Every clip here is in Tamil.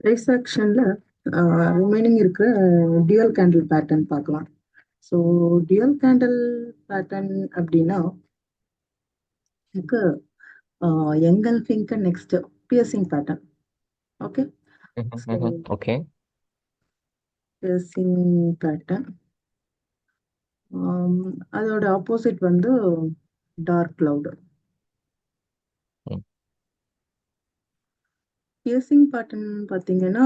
ப்ரைஸ் ஆக்ஷன்ல ரிமைனிங் இருக்கிற டியூயல் கேண்டில் பேட்டர்ன் பார்க்கலாம். ஸோ டியூயல் கேண்டில் பேட்டர்ன் அப்படின்னா எனக்கு எங்கல்ஃபிங்க்கு next piercing pattern. Okay, so okay. Piercing pattern அதோட ஆப்போசிட் வந்து டார்க் கிளவுட். பியர்சிங் பேட்டர்ன் பார்த்தீங்கன்னா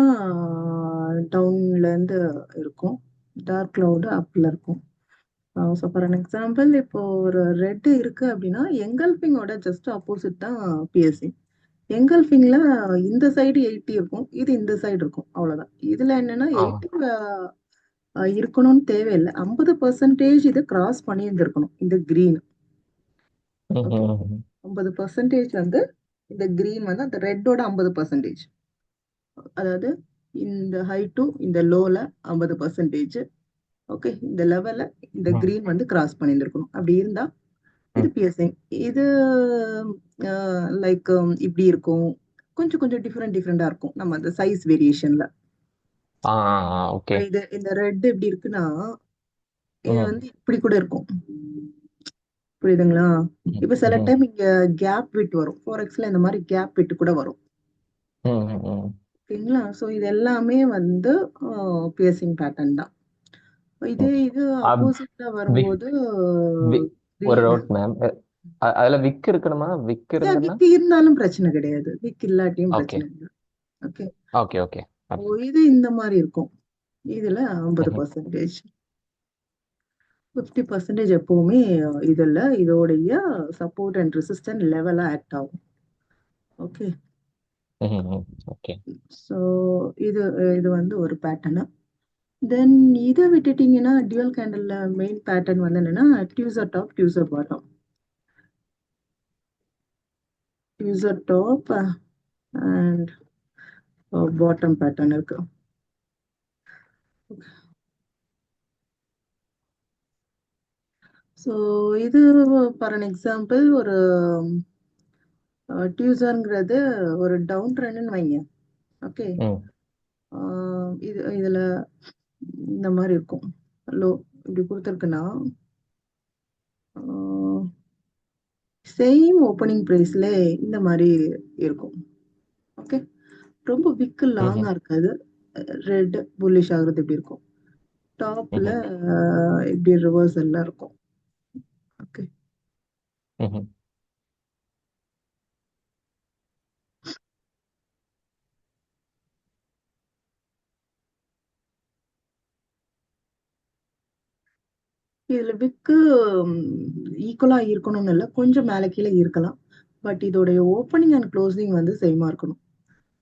டவுன்ல இருந்து இருக்கும், டார்க் கிளவுட் அப்ல இருக்கும். ஸோ ஃபார் அன் எக்ஸாம்பிள், இப்போ ஒரு ரெட் இருக்கு அப்படின்னா எங்கல்ஃபிங்கோட ஜஸ்ட் ஆப்போசிட் தான் பிஎஸ்சி. எங்கல்ஃபிங்ல இந்த சைடு 80 இருக்கும், இது இந்த சைடு இருக்கும், அவ்வளவுதான். இதுல என்னன்னா 80 இருக்கணும்னு தேவையில்லை, 50% இது கிராஸ் பண்ணி இருந்திருக்கணும் இந்த கிரீன். ஓகே, 50% வந்து இந்த கிரீன் வந்து அந்த ரெட்டோட 50%. அதாவது இந்த ஹை டு இந்த லோல 50%. ஓகே, இந்த லெவல்ல இந்த கிரீன் வந்து கிராஸ் பண்ணியிருந்திருக்கணும். அப்படி இருந்தா இது பியர்சிங். இது லைக் இப்படி இருக்கும், கொஞ்சம் கொஞ்சம் டிஃப்ரெண்டா இருக்கும் நம்ம அந்த சைஸ் வேரியேஷன்ல. ஓகே. இது இந்த ரெட் எப்படி இருக்குன்னா இது வந்து இப்படி கூட இருக்கும், புரியுதுங்களா? இப்ப சில டைம் இங்க கேப் விட்டு வரும், ஃபாரெக்ஸ்ல இந்த மாதிரி கேப் விட்டு கூட வரும். ஓகேங்களா? ஸோ இது எல்லாமே வந்து பியர்சிங் பேட்டர்ன் தான். இது ஆப்போசிட்ல வரும்போது ஒரு green. டவுட் மேம், அதுல விக் இருக்கணுமா? விக் இருந்ததுன்னா விக் இருந்தாலும் பிரச்சனை கிடையாது, விக் இல்லாட்டியும் ஓகே பிரச்சனை இல்லை. Okay, okay okay. இது இந்த மாதிரி இருக்கும். இதுல 50%, 50% எப்பவுமே இதுல இதோடைய சப்போர்ட் அண்ட் ரெசிஸ்டன்ட் லெவலா ஆக்ட் ஆகும். Okay, okay. ஸோ இது இது வந்து ஒரு பேட்டர்னு. தென் இதை விட்டுட்டீங்கன்னா டியூயல் கேண்டல்ல மெயின் பேட்டர்ன் வந்து என்னன்னா tweezer top, tweezer bottom. Tweezer top and bottom pattern இருக்கு. ஸோ இது ஃபார் அன் எக்ஸாம்பிள் ஒரு டியூசர்ங்கிறது ஒரு டவுன் ட்ரெண்ட்னு வைங்க. ஓகே, இதுல இந்த மாதிரி இருக்கும், லோ இப்படி கொடுத்துருக்குன்னா சேம் ஓப்பனிங் பிரைஸ்ல இந்த மாதிரி இருக்கும். ஓகே, ரொம்ப விக்கு லாங்கா இருக்காது, ரெட் புல்லிஷ் ஆகுறது இப்படி இருக்கும், டாப்ல இப்படி ரிவர்ஸ் எல்லாம் இருக்கும். ஓகே, இதுல விக்கு ஈக்குவலா இருக்கணும்னு இல்லை, கொஞ்சம் மேல கீழே இருக்கலாம். பட் இதோடைய ஓப்பனிங் அண்ட் க்ளோசிங் வந்து சேமா இருக்கணும்.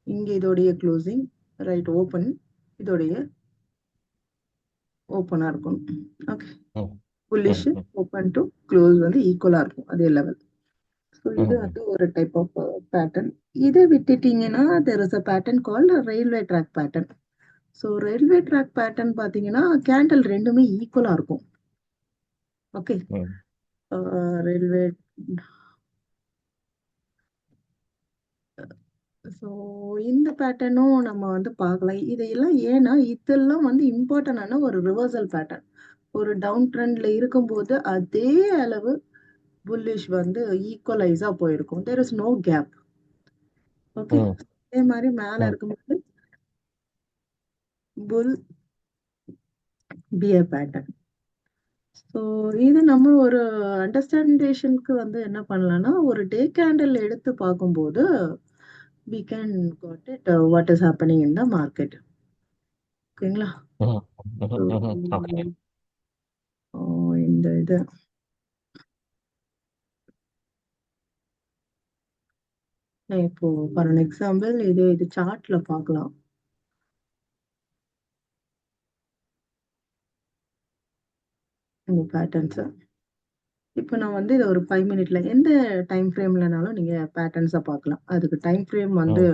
இங்க இதோடைய க்ளோசிங் ரைட் ஓப்பன், இதோடைய ஓப்பனா இருக்கணும். Okay, bullish open to close வந்து ஈக்குவலா இருக்கும், அதே லெவல். ஸோ இது வந்து ஒரு டைப் ஆஃப் பேட்டர்ன். இதை விட்டுட்டீங்கன்னா there is a pattern called railway track pattern. So railway track pattern பார்த்தீங்கன்னா கேண்டில் ரெண்டுமே ஈக்குவலா இருக்கும். Okay, railway. ஸோ இந்த பேட்டர்னும் நம்ம வந்து பார்க்கலாம். இதையெல்லாம் ஏன்னா இதெல்லாம் வந்து இம்பார்ட்டன்டான ஒரு ரிவர்சல் பேட்டர்ன். ஒரு டவுன் ட்ரெண்ட்ல இருக்கும்போது அதே அளவு புல்லிஷ் வந்து ஈக்குவலைஸா போயிருக்கும், there is no gap. Okay, அதே மாதிரி மேல இருக்கும்போது புல் பியர் பேட்டர்ன். ஸோ இது நம்ம ஒரு அண்டர்ஸ்டாண்டேஷனுக்கு வந்து என்ன பண்ணலாம்னா ஒரு டே கேண்டில் எடுத்து பார்க்கும்போது we can got it what is happening in the market. ஓகேங்களா? ஓகே. இந்த இது இப்போ ஃபார் அன் எக்ஸாம்பிள் இது சார்ட்ல பார்க்கலாம். இந்த பேட்டர்ன்ஸ் இப்போ நான் வந்து இதை ஒரு 5 மினிட்ல எந்த டைம் ஃப்ரேம்லனாலும் நீங்க பேட்டர்ன்ஸை பார்க்கலாம். அதுக்கு டைம் ஃப்ரேம் வந்து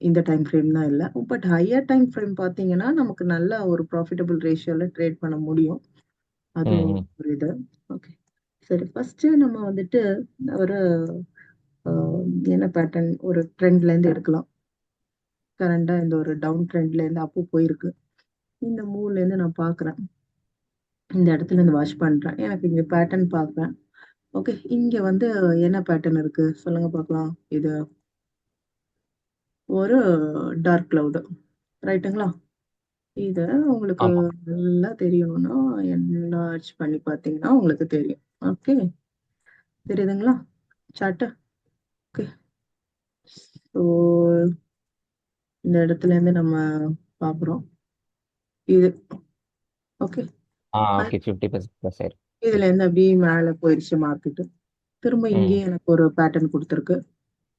இந்த டைம் ஃப்ரேம் தான் இல்லை, பட் ஹையர் டைம் ஃப்ரேம் பார்த்தீங்கன்னா நமக்கு நல்ல ஒரு ப்ராஃபிட்டபிள் ரேஷியோல ட்ரேட் பண்ண முடியும். அது ஒரு இது. ஓகே, சரி, ஃபர்ஸ்ட் நம்ம வந்துட்டு ஒரு என்ன பேட்டர்ன் ஒரு ட்ரெண்ட்ல இருந்து எடுக்கலாம். கரண்டா இந்த ஒரு டவுன் ட்ரெண்ட்ல இருந்து அப்போ போயிருக்கு. இந்த மூவ்ல இருந்து நான் பாக்குறேன். இந்த இடத்துல இருந்து வாட்ச் பண்றேன். எனக்கு இங்க பேட்டர்ன் பார்க்குறேன். ஓகே, இங்க வந்து என்ன பேட்டர்ன் இருக்கு சொல்லுங்க பார்க்கலாம். இது ஒரு டார்க் கிளவுடு, ரைட்டுங்களா? இத உங்களுக்கு ஆமா. நல்லா தெரியணும்னா என்லார்ஜ் பண்ணி பார்த்தீங்கன்னா உங்களுக்கு தெரியும். ஓகே, தெரியுதுங்களா சார்ட்? ஓகே, ஸோ இந்த இடத்துல இருந்து நம்ம பார்க்குறோம் இது. ஓகே, ஓகே 50% ப்ளஸ் ஆயிருக்கு. இதுல இருந்து அப்படியே மேல போயிடுச்சு மார்க்கெட். திரும்ப ம் இங்கேயே எனக்கு ஒரு பேட்டர்ன் கொடுத்துருக்கு.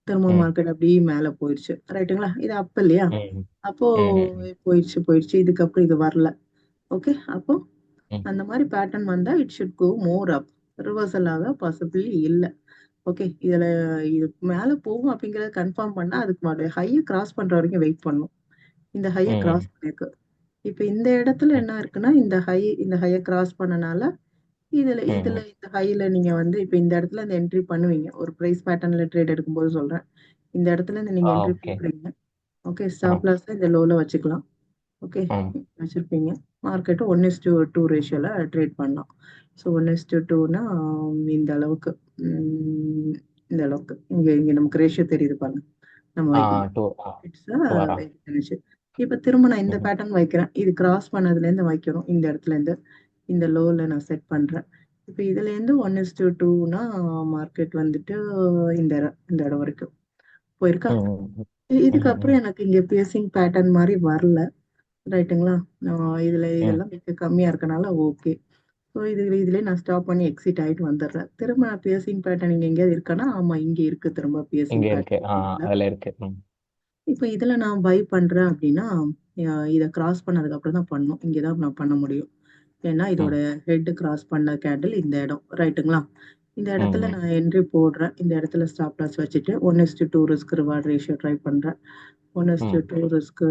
திரும்ப ம் மார்க்கெட் அப்படியே மேல போயிடுச்சு, ரைட்டுங்களா? இது அப்ப இல்லையா? ம் அப்போ ம் ம் போயிடுச்சு போயிடுச்சு, இதுக்கப்புறம் இது வரல. ஓகே, அப்போ ம் அந்த மாதிரி பேட்டர்ன் வந்தா it should go more up. Reversal ஆக பாசிபிள் இல்ல. ஓகே, இதுல இது மேல போகும் அப்படிங்கறத கன்ஃபார்ம் பண்ணா அதுக்கு ஹையை கிராஸ் பண்ற வரைக்கும் வெயிட் பண்ணும். இந்த ஹையை ம் கிராஸ் பண்ணிருக்கு. இப்ப இந்த இடத்துல ம் என்ன இருக்குன்னா, இந்த ஹையை கிராஸ் பண்ணனால இதுல இதுல ம் இந்த ஹைல நீங்க வந்து இப்ப இந்த இடத்துல இந்த என்ட்ரி பண்ணுவீங்க. ஒரு பிரைஸ் பேட்டர்ன்ல ட்ரேட் எடுக்கும்போது சொல்றேன். இந்த இடத்துல இருந்து நீங்க என்ட்ரி ஓகே. போடுறீங்க. ஓகே, ஆ ஸ்டாப் லாஸ் இந்த லோல வச்சுக்கலாம். ஓகே, ம் வச்சிருப்பீங்க. மார்க்கெட் 1:2 ரேஷியோல ட்ரேட் பண்ணலாம். ஸோ 1:2னா இந்த அளவுக்கு, உம், இந்த அளவுக்கு இங்க இங்க நமக்கு ரேஷியோ தெரியுது பாருங்க. நம்ம ஆ வைக்கும்போது டூ இட்ஸ் டூ இருந்துச்சு. இப்ப திரும்ப நான் இந்த ம் பேட்டர்ன் வைக்கிறேன். இது கிராஸ் பண்ணதுல இருந்து வைக்கிறோம். இந்த இடத்துல இருந்து இந்த லோல நான் செட் பண்றேன். இப்ப இதுல இருந்து 1:2னா மார்க்கெட் வந்துட்டு இந்த இடம் வரைக்கும் போயிருக்கா? ம் இதுக்கப்புறம் ம் எனக்கு இங்க பேசிங் பேட்டர்ன் மாதிரி வரல, ரைட்டுங்களா? இதுல ம் இதெல்லாம் மிக கம்மியா இருக்கனால ஓகே. ஸோ இதுலயே நான் ஸ்டாப் பண்ணி எக்ஸிட் ஆயிட்டு வந்துடுறேன். திரும்ப நான் பியர்சிங் பேட்டர்ன் இங்க எங்கேயாவது இருக்கானா? ஆமா, இங்க இருக்கு திரும்ப இங்க பியர்சிங் இருக்கு. பேட்டர்ன். அதுல இருக்கு. இப்ப இதுல நான் பை பண்றேன் அப்படின்னா, இத கிராஸ் பண்ணதுக்கு அப்புறம் தான் பண்ணணும். இங்கதான் நான் பண்ண முடியும். ஏன்னா இதோட ம் ஹெட் கிராஸ் பண்ண கேண்டில் இந்த இடம், ரைட்டுங்களா? இந்த இடத்துல ம் நான் என்ட்ரி போடுறேன். இந்த இடத்துல ஸ்டாப் லாஸ் வச்சுட்டு 1:2 ரிஸ்க் ரிவார்ட் ரேஷியோ ட்ரை பண்றேன். ஒன் ம் இஸ்டு டூ ரிஸ்க்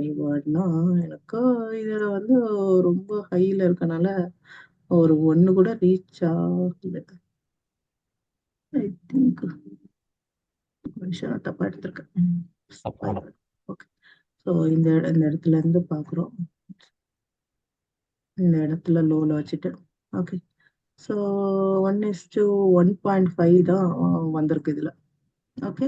ரிவார்ட்னா எனக்கு இதுல வந்து ரொம்ப ஹைல இருக்கனால ஒரு ஒண்ணு கூட ரீச் ஆகல. ஐ திங்க் விஷயம் நான் தப்பா எடுத்திருக்கேன். அப்புறம் ஓகே, ஸோ இந்த இடத்துல இருந்து பாக்குறோம். இந்த இடத்துல லோல வச்சுட்டு ஓகே, ஸோ 1:1.5 தான் வந்திருக்கு இதுல. ஓகே,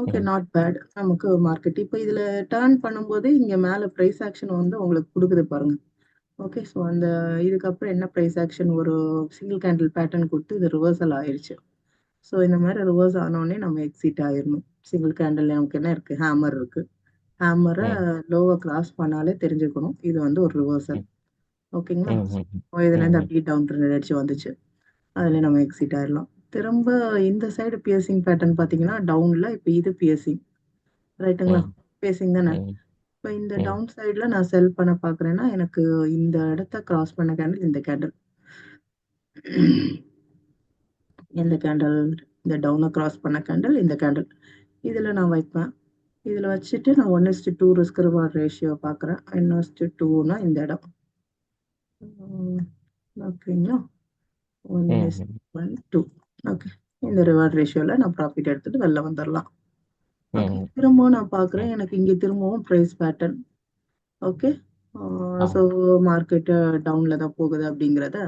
ஓகே, ம் நாட் பேட் நமக்கு மார்க்கெட். இப்போ இதுல டர்ன் பண்ணும்போது இங்க மேல பிரைஸ் ஆக்ஷன் வந்து உங்களுக்கு கொடுக்குது பாருங்க. ஓகே, ஸோ அந்த இதுக்கப்புறம் என்ன பிரைஸ் ஆக்ஷன், ஒரு சிங்கிள் கேண்டில் பேட்டர்ன் கொடுத்து இது ரிவர்சல் ஆயிருச்சு. ஸோ இந்த மாதிரி ரிவர்ஸ் ஆனோடனே நம்ம எக்ஸிட் ஆயிடணும். சிங்கிள் கேண்டில் நமக்கு என்ன இருக்கு, ஹேமர் இருக்கு. ஹேமரை ம் லோவை கிராஸ் பண்ணாலே தெரிஞ்சுக்கணும் இது வந்து ஒரு ரிவர்சல். ம் ஓகேங்களா? ம் ம் ஸோ இதுல இருந்து ம் அப்படியே டவுன் ட்ரெண்ட் அடிச்சு வந்துச்சு. அதுல நம்ம எக்ஸிட் ஆயிடலாம். திரும்ப இந்த சைடு பியர்சிங் பேட்டர்ன் பாத்தீங்கன்னா டவுன்ல, இப்ப இது பியர்சிங், ரைட்டுங்களா? ம் பியர்சிங் தானே? ம் இப்ப இந்த ம் டவுன் சைடுல நான் செல் பண்ண பாக்குறேன்னா எனக்கு இந்த இடத்த கிராஸ் பண்ண கேண்டில் இந்த கேண்டில், இந்த கேண்டில், இந்த டவுனை கிராஸ் பண்ண கேண்டில் இந்த கேண்டில், இதுல நான் வைப்பேன். இதுல வச்சுட்டு நான் 1:2 ரிஸ்க் ரிவார்ட் ரேஷியோ பாக்குறேன். 1:2னா இந்த இடம். ஓகேங்களா? ஒன் இஸ் ம் ஒன் டூ. ஓகே, இந்த ரிவார்ட் ரேஷியோல நான் ப்ராஃபிட் எடுத்துட்டு வெளில வந்துடலாம். ஓகே, ம் திரும்பவும் நான் பார்க்குறேன். ம் எனக்கு இங்கே திரும்பவும் ப்ரைஸ் பேட்டர்ன். ஓகே, ஆ ஸோ மார்க்கெட்டு டவுனில் தான் போகுது அப்படிங்கிறத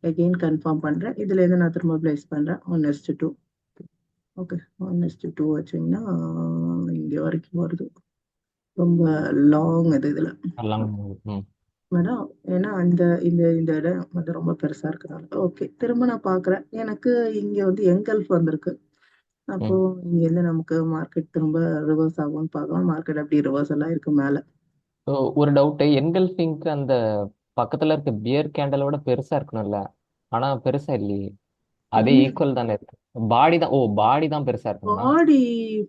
அகெயின் கன்ஃபார்ம் பண்ணுறேன். இதுலேருந்து நான் திரும்ப ப்ளேஸ் பண்ணுறேன் 1:2. ஓகே, 1:2 வச்சிங்கன்னா இங்கே வரைக்கும் வருது. ரொம்ப லாங் இது இதில் எல்லாம். ம் மேடம். ஏன்னா அந்த இந்த இந்த இடம் வந்து ரொம்ப பெருசாக இருக்கிறாங்க. ஓகே, திரும்ப நான் பார்க்குறேன். எனக்கு இங்கே வந்து எங்கல்ஃப் வந்திருக்கு. அப்போ ம் இங்கேருந்து நமக்கு மார்க்கெட் திரும்ப ரிவர்ஸ் ஆகும்னு பார்க்கலாம். மார்க்கெட் அப்படி ரிவர்ஸ் எல்லாம் இருக்கு மேலே. ஸோ ஒரு டவுட், என்கல்ஃபிங்க்கு அந்த பக்கத்துல இருக்க பியர் கேண்டலோட பெருசா இருக்கணும்ல? ஆனா பெருசா இல்லையே. அதே இல்ல, ஈக்குவல் தானே இருக்கு. பாடி தான். பாடி தான் பெருசா இருக்கணுமா? பாடி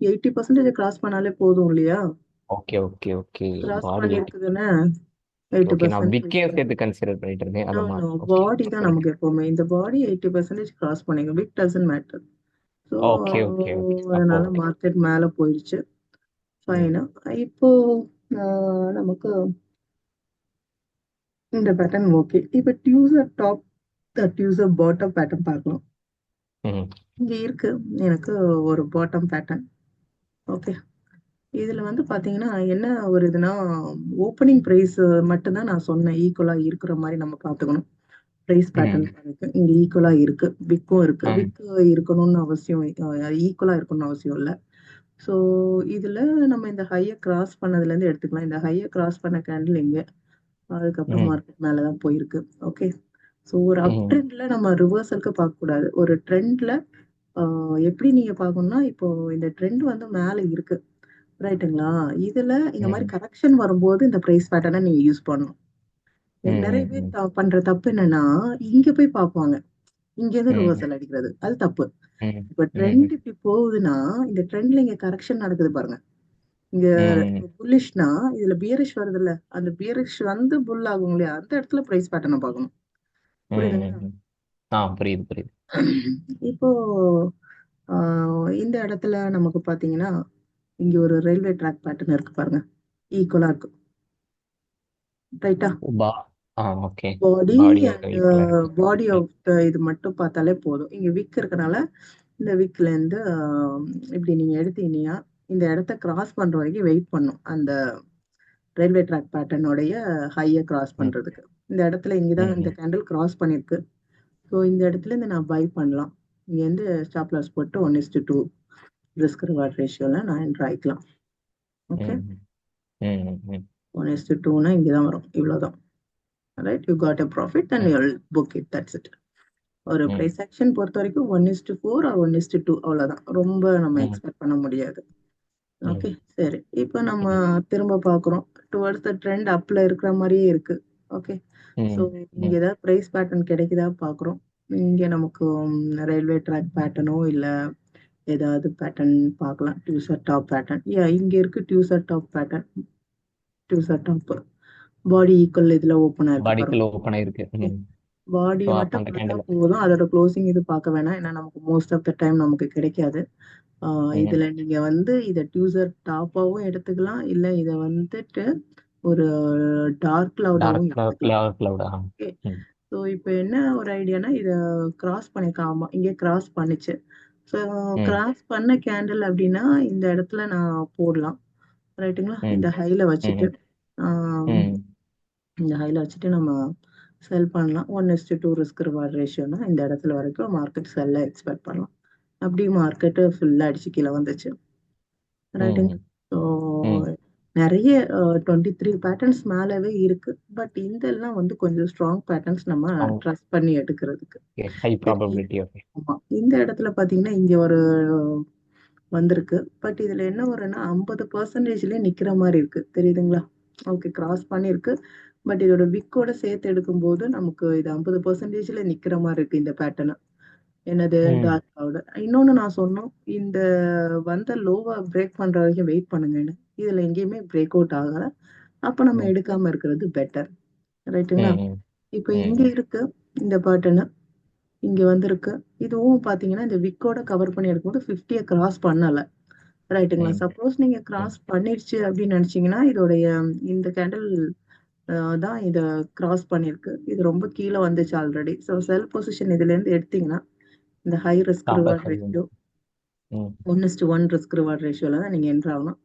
80% கிராஸ் பண்ணாலே போதும் இல்லையா? Okay okay okay. கிராஸ் பாடி 80. பண்ணிருக்குதுன்னா எயிட்டி ஓகே, நான் விக்கையும் பர்சன்டேஜ் சேர்த்து கன்சிடர் பண்ணிட்டு இருந்தேன். நோ அதை நோ, ஓகே. பாடி தான் நமக்கு எப்பவுமே. இந்த பாடி 80% கிராஸ் பண்ணிங்க, wick doesn't matter. So okay okay okay. அப்போ அதனால ஓகே. மார்க்கெட் மேலே போயிடுச்சு. ம் ஃபைனா. இப்போ நமக்கு இந்த பேட்டர்ன் ஓகே. இப்போ tweezer top that use a bottom pattern பார்க்கலாம். ம் இங்க இருக்கு எனக்கு ஒரு பாட்டம் பேட்டர்ன். ஓகே. இதுல வந்து பாத்தீங்கன்னா என்ன ஒரு இதுனா, ஓப்பனிங் பிரைஸ் மட்டும்தான் நான் சொன்னேன் ஈக்குவலா இருக்கிற மாதிரி நம்ம பார்த்துக்கணும். பிரைஸ் பேட்டர்ன் ம் இருக்கு இங்க ஈக்குவலா இருக்கு, விக்கும் இருக்கு. ம் விக் இருக்கணும்னு அவசியம், ஈக்குவலா இருக்கணும்னு அவசியம் இல்லை. ஸோ இதுல நம்ம இந்த ஹையை கிராஸ் பண்ணதுல இருந்து எடுத்துக்கலாம். இந்த ஹையை கிராஸ் பண்ண கேண்டில் இங்க, அதுக்கப்புறம் ம் மார்க்கெட் மேலதான் போயிருக்கு. ஓகே. ஸோ ஒரு அப் ம் ட்ரெண்ட்ல நம்ம ரிவர்சலுக்கு பார்க்க கூடாது. ஒரு ட்ரெண்ட்ல எப்படி நீங்க பார்க்கணும்னா, இப்போ இந்த ட்ரெண்ட் வந்து மேல இருக்கு, ரைட்டுங்களா? இதுல இந்த மாதிரி ம் கரெக்ஷன் வரும்போது இந்த பிரைஸ் பேட்டர்னை நீங்க யூஸ் பண்ணணும். நிறைய பேர் ம் பண்ற தப்பு என்னன்னா, இங்க போய் பார்ப்பாங்க, இங்க இருந்து ம் ரிவர்சல் அடிக்கிறது, அது தப்பு. ம் இப்ப ட்ரெண்ட் ம் இப்படி போகுதுன்னா, இந்த ட்ரெண்ட்ல இங்க கரெக்ஷன் நடக்குது பாருங்க. இங்க ம் புல்லிஷ்னா இதுல பியரிஷ் வருது இல்ல, அந்த பியரிஷ் வந்து புல் ஆகும் இல்லையா, அந்த இடத்துல பிரைஸ் பேட்டர்னை பார்க்கணும். புரியுதுங்களா? ம் புரியுது புரியுது. இப்போ இந்த இடத்துல நமக்கு பாத்தீங்கன்னா, இங்க ஒரு ரயில்வே ட்ராக் பேட்டர்ன் இருக்கு பாருங்க, ஈக்குவலா இருக்கு, ரைட்டா? பா ஓகே. பாடி பாடியோட அண்ட் ஈக்குவலா இருக்கு. பாடி ம் ஆஃப் இது மட்டும் பார்த்தாலே போதும். இங்க விக் இருக்கனால இந்த விக்ல இருந்து இப்படி நீங்க எடுத்தீங்கன்னா, இந்த இடத்த கிராஸ் பண்ற வரைக்கும் வெயிட் பண்ணும், அந்த ரயில்வே ட்ராக் பேட்டர்னுடைய ஹையை கிராஸ் ம் பண்றதுக்கு. இந்த இடத்துல இங்கதான் இந்த ம் கேண்டில் கிராஸ் பண்ணிருக்கு. ஸோ இந்த இடத்துல இருந்து நான் பை பண்ணலாம். இங்க இருந்து ஸ்டாப் லாஸ் போட்டு 1:2 ரிஸ்க் ரிவார்ட் ரேஷியோல நான் என்ட்ரு ஆயிக்கலாம். ஓகே. ம் ம் ம் 1:2னா இங்கதான் வரும், இவ்வளவுதான். Right, you got a profit and you book it, that's it. ஒரு ம் பிரைஸ் ஆக்ஷன் பொறுத்த வரைக்கும் 1:4 ஆர் 1:2 அவ்வளவுதான், ரொம்ப நம்ம ம் எக்ஸ்பெக்ட் பண்ண முடியாது. ஓகே. ம் சரி, இப்போ நம்ம ம் திரும்ப பார்க்குறோம். டுவர்ட்ஸ் த ட்ரெண்ட் அப்ல இருக்கிற மாதிரியே இருக்கு. ஓகே. ஸோ ம் இங்க ம் ஏதாவது பிரைஸ் பேட்டர்ன் கிடைக்குதா பார்க்குறோம். இங்க நமக்கு ரயில்வே ட்ராக் பேட்டர்னோ இல்ல ஏதாவது பேட்டர்ன் பார்க்கலாம். டியூசர் டாப் பேட்டர்ன், இங்க இருக்கு டியூசர் டாப் பேட்டர்ன். டியூசர் டாப் பாடி ஈக்குவல் இதுல ஓப்பன் ஆயிருக்கு பாருங்க. பாடிக்குள்ள ஓப்பன் ஆயிருக்கு. ம் பாடி ஸோ அப்போ மட்டும் அந்த பார்த்தா கேண்டில். போதும், அதோட க்ளோசிங் இது பார்க்க வேணாம். ஏன்னா நமக்கு மோஸ்ட் ஆஃப் த டைம் நமக்கு கிடைக்காது. ம் இதுல நீங்க வந்து இத டியூசர் டாப்பாவும் எடுத்துக்கலாம், இல்ல இத வந்துட்டு ஒரு டார்க் டார்க் கிளவுடாவும் எடுத்துக்கலாம். கிளவுடா. ஓகே. ம் ஸோ இப்போ என்ன ஒரு ஐடியானா, இத கிராஸ் பண்ணிருக்கேன். ஆமா, இங்கே கிராஸ் பண்ணுச்சு. ஸோ ம் கிராஸ் பண்ண கேண்டில் அப்படின்னா இந்த இடத்துல நான் போடலாம், ரைட்டுங்களா? ம் இந்த ஹைல வச்சுட்டு ம் ஆம், ம் இந்த ஹைல வச்சுட்டு நம்ம செல் பண்ணலாம். 1:2 ரிஸ்க் ரிவார்ட் ரேஷியோனா இந்த இடத்துல வரைக்கும் மார்க்கெட் செல்ல எக்ஸ்பெக்ட் பண்ணலாம். அப்படி மார்க்கெட்டு ஃபுல்லா அடிச்சு கீழே வந்துச்சு, ரைட்டுங்க. ம் ஸோ ம் நிறைய 23 பேட்டர்ன்ஸ் மேலவே இருக்கு. பட் இதெல்லாம் வந்து கொஞ்சம் ஸ்ட்ராங் பேட்டர்ன்ஸ், நம்ம ஸ்ட்ராங். ட்ரஸ்ட் பண்ணி எடுக்கிறதுக்கு. High but probability. ஓகே. ஆமா, இந்த இடத்துல பாத்தீங்கன்னா இங்க ஒரு வந்திருக்கு. பட் இதுல என்ன வரும்னா 50%லயே நிக்கிற மாதிரி இருக்கு, தெரியுதுங்களா? ஓகே, கிராஸ் பண்ணிருக்கு. பட் இதோட விக்கோட சேர்த்து எடுக்கும்போது நமக்கு இது 50%ல நிக்கிற மாதிரி இருக்கு இந்த பேட்டர்ன். என்னது, ம் டார்க் பவுடர். இன்னொன்னு நான் சொன்னோம், இந்த வந்த லோவா பிரேக் பண்ற வரைக்கும் வெயிட் பண்ணுங்கன்னு. இதுல எங்கேயுமே பிரேக் அவுட் ஆகல. அப்ப நம்ம ம் எடுக்காம இருக்கிறது பெட்டர், ரைட்டுங்களா? ம் ம் இப்ப இங்க ம் இருக்கு இந்த பேட்டர்ன், இங்க வந்திருக்கு. இதுவும் பாத்தீங்கன்னா இந்த விக்கோட கவர் பண்ணி எடுக்கும்போது 50 கிராஸ் பண்ணல, ரைட்டுங்களா? ம் சப்போஸ் நீங்க ம் கிராஸ் பண்ணிருச்சு அப்படின்னு நினைச்சீங்கன்னா, இதோடைய இந்த கேண்டில் தான் இத கிராஸ் பண்ணிருக்கு. இது ரொம்ப கீழே வந்துச்சு ஆல்ரெடி. ஸோ செல் பொசிஷன் இதுல இருந்து எடுத்தீங்கன்னா, இந்த high risk stop loss reward வந்து. ரேஷியோ ம் 1:1 ரிஸ்க் ரிவார்ட் ரேஷியோல தான் நீங்க என்ட்ரு ஆகணும்.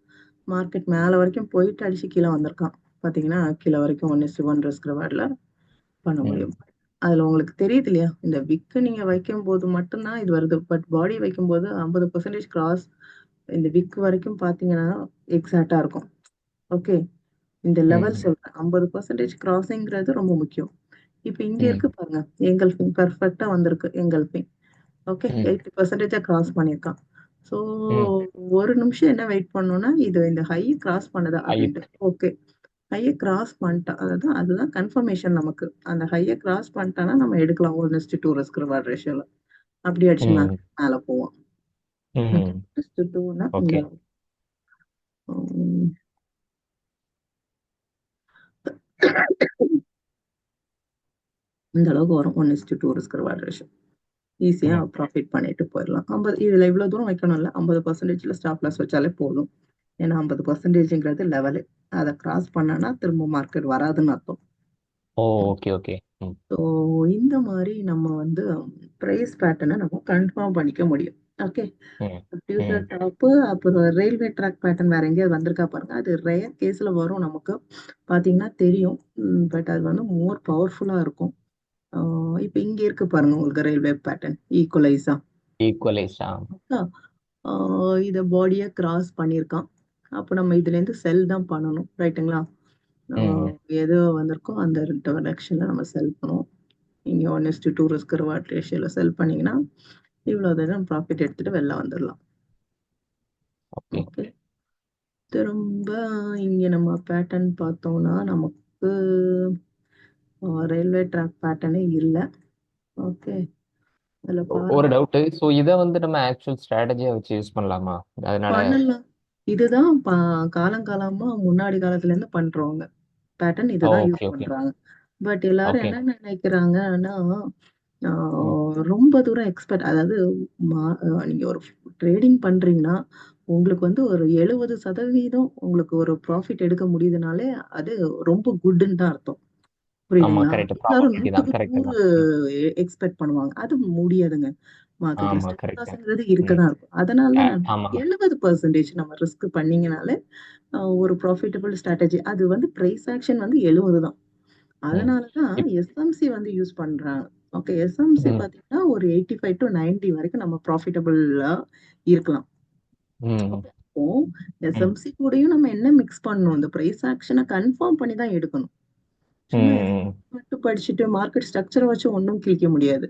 மார்க்கெட் மேல வரைக்கும் போயிட்டு அடிச்சு கீழே வந்திருக்கான். பாத்தீங்கன்னா கீழே வரைக்கும் 1:1 ரிஸ்க் ரிவார்ட்ல பண்ண ம் முடியும். அதுல உங்களுக்கு தெரியுது இல்லையா, இந்த விக்கு நீங்க வைக்கும் போது மட்டும்தான் இது வருது. பட் பாடி வைக்கும்போது 50% கிராஸ் இந்த விக் வரைக்கும் பாத்தீங்கன்னா எக்ஸாக்டா இருக்கும். ஓகே. இந்த லெவல் ம் சொல்றேன், 50% கிராசிங்கிறது ரொம்ப முக்கியம். இப்ப இங்க ம் இருக்கு பாருங்க, எங்கல்ஃபிங் பெர்ஃபெக்ட்டா வந்திருக்கு எங்கல்ஃபிங். ஓகே. ம் 80% கிராஸ் பண்ணியிருக்கான். ஸோ ம் ஒரு நிமிஷம் என்ன வெயிட் பண்ணோம்னா, இது இந்த ஹை கிராஸ் பண்ணுதா ஹை. அப்படின்ட்டு. ஓகே. ஹைய கிராஸ் பண்ணிட்டா, அதுதான் அதுதான் கன்ஃபர்மேஷன் நமக்கு. அந்த ஹைய கிராஸ் பண்ணிட்டானா நம்ம எடுக்கலாம் 1:2 ரிஸ்க் ரிவார்ட் ரேஷியோல. அப்படி அடிச்சு ம் மேல போவோம். ஓகே. ம் 1:2னா இந்த ஓகே. உம், இந்த அளவுக்கு வரும் 1:2 ரிஸ்க் ரிவார்ட் ரேஷியோ. ஈஸியா ம் ப்ராஃபிட் பண்ணிட்டு போயிடலாம். 50 இதுல இவ்வளவு தூரம் வைக்கணும்ல, 50%ல ஸ்டாப் லாஸ் வச்சாலே போதும். ஏன்னா 50%ங்கிறது லெவலு. அதை கிராஸ் பண்ணனா திரும்ப மார்க்கெட் வராதுன்னு அர்த்தம். ஓ ஓகே ஓகே. ம், ஸோ இந்த மாதிரி நம்ம வந்து ப்ரைஸ் பேட்டர்னை நம்ம கன்ஃபார்ம் பண்ணிக்க முடியும். ஓகே. ம், ஃபியூச்சர் ம். டாப்பு அப்புறம் ரயில்வே ட்ராக் பேட்டர்ன் வேற எங்கேயாவது வந்திருக்கா பாருங்க. அது ரேர் கேஸ்ல வரும் நமக்கு பார்த்தீங்கன்னா தெரியும். பட் அது வந்து மோர் பவர்ஃபுல்லா இருக்கும். இப்போ இங்க இருக்கு பாருங்க உங்களுக்கு ரயில்வே பேட்டர்ன் ஈக்குவலைஸா. ஈக்குவலைஸா. இதை பாடியை கிராஸ் பண்ணியிருக்கான். அப்போ நம்ம இதுலேருந்து செல் தான் பண்ணணும், ரைட்டுங்களா? ம். எது வந்திருக்கோ அந்த டைரக்ஷனில் நம்ம செல் பண்ணுவோம். இங்கே 1:2 ரிஸ்க் ரிவார்ட் ரேஷியோவில் செல் பண்ணீங்கன்னா இவ்வளோ தான் ப்ராஃபிட் எடுத்துட்டு வெளில வந்துடலாம். ஓகே. ஓகே. திரும்ப இங்கே நம்ம பேட்டர்ன் பார்த்தோம்னா நமக்கு ரயில்வே ட்ராக் பேட்டர்னே இல்லை. ஓகே. அதில் ஒரு பாருங்க. டவுட். ஸோ இதை வந்து நம்ம ஆக்சுவல் ஸ்ட்ராட்டஜியா வச்சு யூஸ் பண்ணலாமா? அதனால. பண்ணலாம். இதுதான் காலங்காலமா முன்னாடி காலத்துல இருந்து பண்றவங்க பேட்டர்ன் இதுதான் யூஸ் ஓகே, ஓகே, பண்றாங்க. பட் எல்லாரும் ஓகே. என்ன நினைக்கிறாங்கன்னா ம், ரொம்ப தூரம் எக்ஸ்பெக்ட், அதாவது நீங்க ஒரு ட்ரேடிங் பண்றீங்கன்னா உங்களுக்கு வந்து ஒரு 70% உங்களுக்கு ஒரு ப்ராஃபிட் எடுக்க முடியுதுனாலே அது ரொம்ப குட்ன்னு தான் அர்த்தம். ஆமா, புரியுதுங்களா? கரெக்ட். எல்லாரும் ப்ராபபிலிட்டி தான், நூத்துக்கு கரெக்ட் நூறு தான். ம். எக்ஸ்பெக்ட் பண்ணுவாங்க. அது முடியாதுங்க. மார்க்கெட்ல ஆமா, ஸ்டெப் கரெக்ட். லாஸ்ங்கிறது ம். இருக்கதான் இருக்கும். அதனால தான் நான் ஆமா. 70% நம்ம ரிஸ்க் பண்ணீங்கனாலே ஒரு ப்ராஃபிட்டபிள் ஸ்ட்ராட்டஜி. அது வந்து பிரைஸ் ஆக்ஷன் வந்து 70 தான். ம். அதனால தான் இப் எஸ்எம்சி வந்து யூஸ் பண்றாங்க. ஓகே. எஸ்எம்சி ம், பார்த்தீங்கன்னா ஒரு 85 to 90 வரைக்கும் நம்ம ப்ராஃபிட்டபிளா இருக்கலாம். ம், ஓகே. அப்போ ம், எஸ்எம்சி கூடயும் நம்ம என்ன மிக்ஸ் பண்ணணும்? இந்த பிரைஸ் ஆக்ஷனை கன்ஃபார்ம் பண்ணி தான் எடுக்கணும். சும்மா ம், எஸ்எம்சி மட்டும் படிச்சுட்டு மார்க்கெட் ஸ்ட்ரக்சரை வச்சு ஒன்றும் கிழிக்க முடியாது.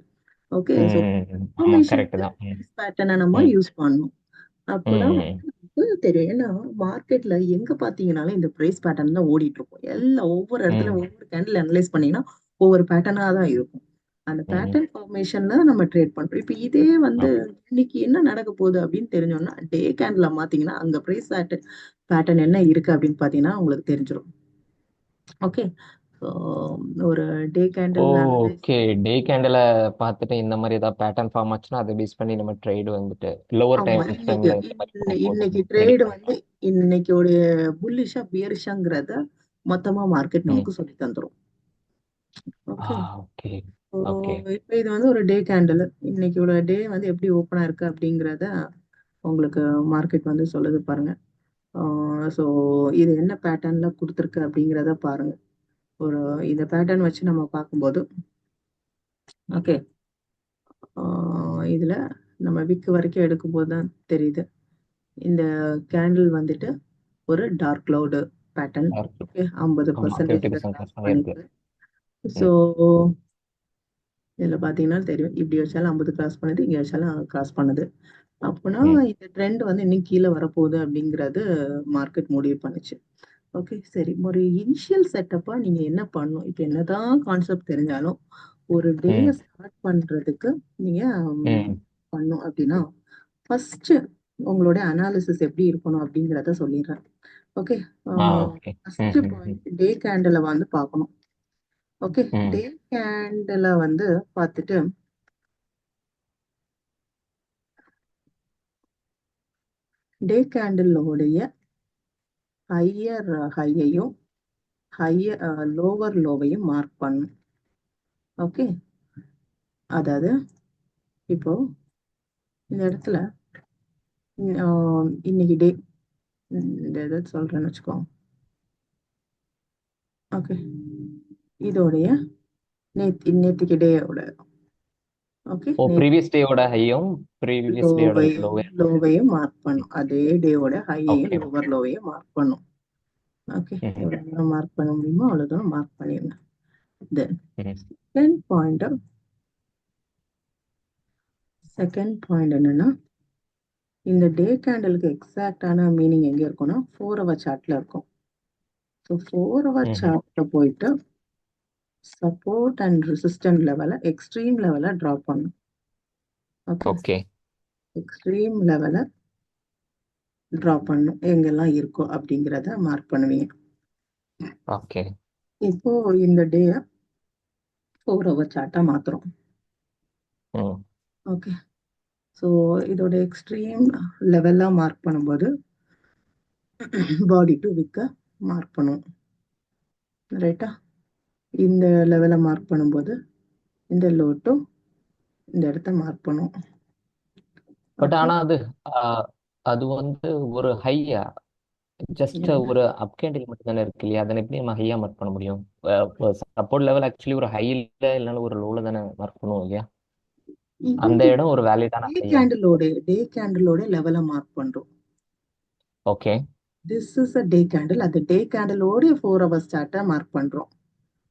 ஓகே. ஸோ ஆமா, கரெக்ட் இன்ஃபர்மேஷனுக்கு தான். ம், பிரைஸ் பேட்டர்னை நம்ம ம், யூஸ் பண்ணணும். அப்பதான் ம், வந்து நமக்கு தெரியும். ஏன்னா மார்க்கெட்ல எங்க பாத்தீங்கன்னாலும் இந்த பிரைஸ் பேட்டர்ன் தான் ஓடிட்டு இருக்கும். எல்லாம் ஒவ்வொரு இடத்துல ம், ஒவ்வொரு கேண்டில் அனலைஸ் பண்ணீங்கன்னா ஒவ்வொரு பேட்டர்னா தான் இருக்கும். அந்த ம். பேட்டர்ன் ஃபார்மேஷன்ல நம்ம ட்ரேட் பண்றோம். இப்ப இதே வந்து ஓகே. இன்னைக்கு என்ன நடக்க போகுது அப்படின்னு தெரிஞ்சோம்னா டே கேண்டில் மாத்தீங்கன்னா அங்க பிரைஸ் பேட்டர்ன் என்ன இருக்கு அப்படின்னு பாத்தீங்கன்னா உங்களுக்கு தெரிஞ்சிடும். ஓகே. ஸோ ஒரு டே கேண்டில் அனலைஸ் ஓகே. டே கேண்டில பார்த்துட்டு இந்த மாதிரி ஏதாவது பேட்டர்ன் ஃபார்ம் ஆச்சுன்னா அதை பேஸ் பண்ணி நம்ம ட்ரேடு வந்துட்டு லோவர் ஆமா. டைம்ல இந்த மாதிரி போகும்போது இன்னைக்கு ப்ரெடிக்ட் ட்ரேடு வந்து பண்ணலாம். இன்னைக்குடைய புல்லிஷா பியரிஷாங்கிறத மொத்தமா மார்க்கெட் ம். நமக்கு சொல்லி தந்துரும். ஓகே. Okay, so okay. இப்போ இது வந்து ஒரு டே கேண்டில். இன்னைக்கோட டே வந்து எப்படி ஓப்பனா இருக்கு அப்படிங்கிறத உங்களுக்கு மார்க்கெட் வந்து சொல்லுது பாருங்க. ஸோ இது என்ன பேட்டர்ன்ல கொடுத்துருக்கு அப்படிங்கிறத பாருங்க. ஒரு இந்த பேட்டர்ன் வச்சு நம்ம பார்க்கும்போது ஓகே. இதுல நம்ம விக் வரைக்கும் எடுக்கும்போது தான் தெரியுது. இந்த கேண்டில் வந்துட்டு ஒரு டார்க் கிளவுடு பேட்டர்ன். ஓகே. ஆமா, 50% இதை 50% கிராஸ் இருக்கு. பண்ணிருக்கு. ஸோ ம், இதுல பாத்தீங்கன்னா தெரியும். இப்படி வச்சாலும் 50 கிராஸ் பண்ணுது, இங்க வச்சாலும் கிராஸ் பண்ணுது. அப்போனா ம், இந்த ட்ரெண்ட் வந்து இன்னும் கீழே வரப்போகுது அப்படிங்கிறது மார்க்கெட் முடிவு பண்ணுச்சு. ஓகே. சரி. ஒரு இனிஷியல் செட்டப்பா நீங்க என்ன பண்ணணும்? இப்போ என்னதான் கான்செப்ட் தெரிஞ்சாலும் ஒரு டேய ம், ஸ்டார்ட் பண்றதுக்கு நீங்க ம். பண்ணணும் அப்படின்னா ஃபர்ஸ்ட் உங்களோட அனாலிசிஸ் எப்படி இருக்கணும் அப்படிங்கிறத சொல்லிடுறேன். ஓகே. ஓகே. ம், ஃபர்ஸ்ட் ம், ம், பாயிண்ட் டே கேண்டில் வந்து பார்க்கணும். ஓகே. ம். டே கேண்டில் வந்து பார்த்துட்டு டே கேண்டிலோடைய ஹையர் ஹையையும் ஹையர் லோவர் லோவையும் மார்க் பண்ணும். ஓகே. அதாவது இப்போ இந்த இடத்துல இன்னைக்கு டே இந்த இதை சொல்றேன்னு வச்சுக்கோங்க. ஓகே. இதோடைய நேத்திக்கு டேயோட ஓகே ப்ரீவியஸ் டேயோட ஹையும் ப்ரீவியஸ் டேயோட லோவையும் லோவையும். லோவையும் மார்க் பண்ணும். அதே டேவோட ஹையையும் ஓகே, ஓகே. லோவர் லோவையும் மார்க் பண்ணும். ஓகே. ம், எவ்வளவு தூரம் மார்க் பண்ண முடியுமோ அவ்வளவு தூரம் மார்க் பண்ணிருங்க. தென் ம். செகண்ட் பாயிண்ட் செகண்ட் பாயிண்ட் என்னன்னா இந்த டே கேண்டலுக்கு எக்ஸாக்டான மீனிங் எங்க இருக்கும்னா 4 ஹவர் சார்ட்ல இருக்கும். ஸோ 4 ஹவர் ம். சார்ட்ல போயிட்டு சப்போர்ட் அண்ட் ரெசிஸ்டன்ட் லெவலை எக்ஸ்ட்ரீம் லெவலை ட்ரா பண்ணும். ஓகே. ஓகே, எக்ஸ்ட்ரீம் லெவலை ட்ரா பண்ணும் எங்கெல்லாம் இருக்கோ அப்படிங்கிறத மார்க் பண்ணுவீங்க. ஓகே. இப்போ இந்த டே 4 ஹவர் சார்ட்டா மாத்துறோம். ம். ஓகே. ஸோ இதோட எக்ஸ்ட்ரீம் லெவல்லாம் மார்க் பண்ணும்போது பாடி டு விக்க மார்க் பண்ணுவோம். ரைட்டா? இந்த லெவலை மார்க் பண்ணும்போது இந்த லோ டு இந்த இடத்த மார்க் பண்ணும். பட் ஓகே, ஆனா அது ஆஹ், அது வந்து ஒரு ஹையா ஜஸ்ட் ஒரு அப் கேண்டில் மட்டும் தானே இருக்கு இல்லையா? அதை எப்படி நம்ம ஹையா மார்க் பண்ண முடியும்? சப்போர்ட் லெவல் ஆக்சுவலி ஒரு ஹைல இல்லைன்னா ஒரு லோல தானே மார்க் பண்ணுவோம் இல்லையா? இது அந்த இடம் ஒரு வேலிடான ஹையா? டே கேண்டிலோட லெவலை மார்க் பண்றோம். Okay. This is a day candle. அது டே கேண்டிலோட 4 ஹவர்ஸ் சார்ட்டை மார்க் பண்றோம்.